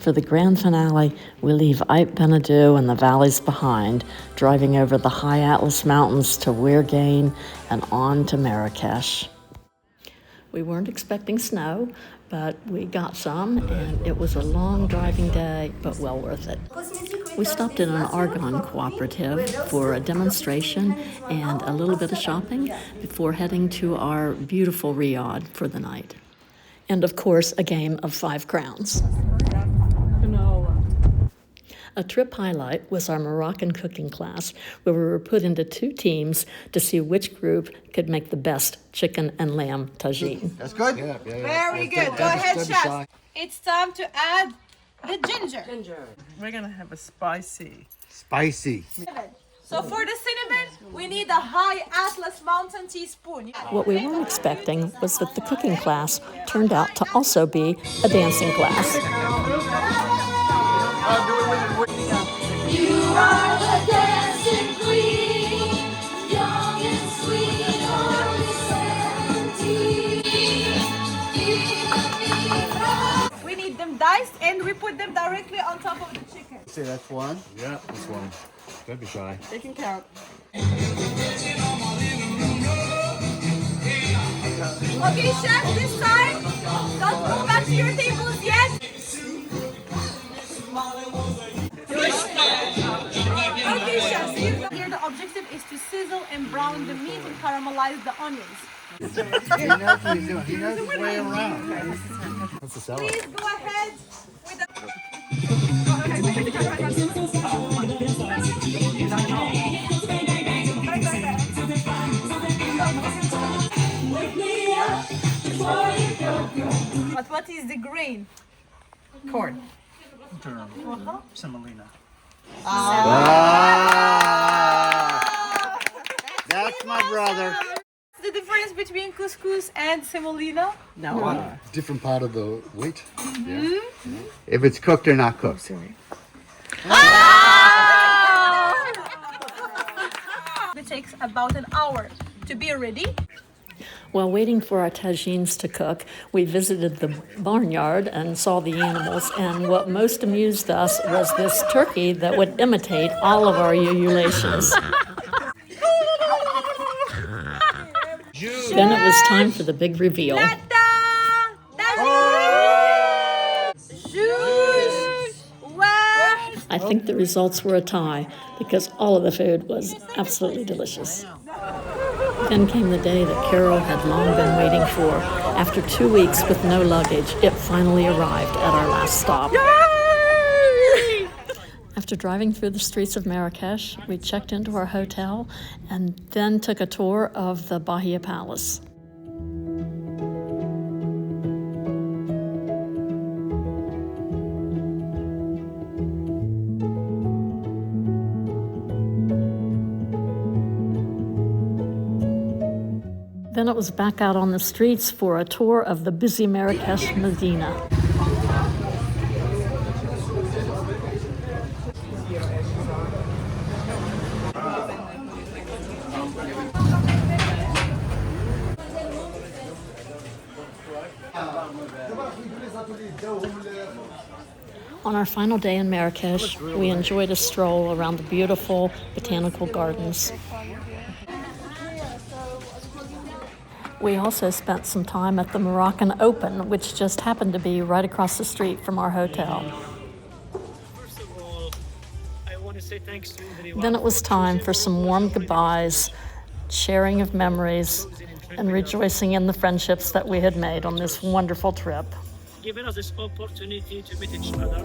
For the grand finale, we leave Ait Benadou and the valleys behind, driving over the high Atlas Mountains to Weirgain and on to Marrakesh. We weren't expecting snow, but we got some, and it was a long driving day, but well worth it. We stopped in an Argonne cooperative for a demonstration and a little bit of shopping before heading to our beautiful riad for the night. And of course, a game of 5 crowns. A trip highlight was our Moroccan cooking class, where we were put into 2 teams to see which group could make the best chicken and lamb tagine. That's good? Yeah. Very good. Go ahead, chef. It's time to add the ginger. We're gonna have a spicy. Spicy. So for the cinnamon, we need a high Atlas Mountain teaspoon. What we weren't expecting was that the cooking class turned out to also be a dancing class. You are the dancing queen, young and sweet, only 17. We need them diced and we put them directly on top of the chicken. See, that's one. Yeah, this one. Don't be shy. They can count. Okay, chef, this time, don't go back to your tables yet. Okay, chef, here the objective is to sizzle and brown the meat and caramelize the onions. He knows what he's doing. He knows his way around. That's the salad. Please go ahead with the... But what is the grain? Corn. Semolina. That's my brother. What's the difference between couscous and semolina? No. Different part of the wheat. If it's cooked or not cooked. It takes about an hour to be ready. While waiting for our tagines to cook, we visited the barnyard and saw the animals, and what most amused us was this turkey that would imitate all of our ululations. Then it was time for the big reveal. I think the results were a tie because all of the food was absolutely delicious. Then came the day that Carol had long been waiting for. After 2 weeks with no luggage, it finally arrived at our last stop. Yay! After driving through the streets of Marrakesh, we checked into our hotel and then took a tour of the Bahia Palace. Then it was back out on the streets for a tour of the busy Marrakesh Medina. On our final day in Marrakesh, we enjoyed a stroll around the beautiful botanical gardens. We also spent some time at the Moroccan Open, which just happened to be right across the street from our hotel. First of all, I want to say thanks to everyone. Then it was time for some warm goodbyes, sharing of memories, and rejoicing in the friendships that we had made on this wonderful trip. Giving us this opportunity to meet each other.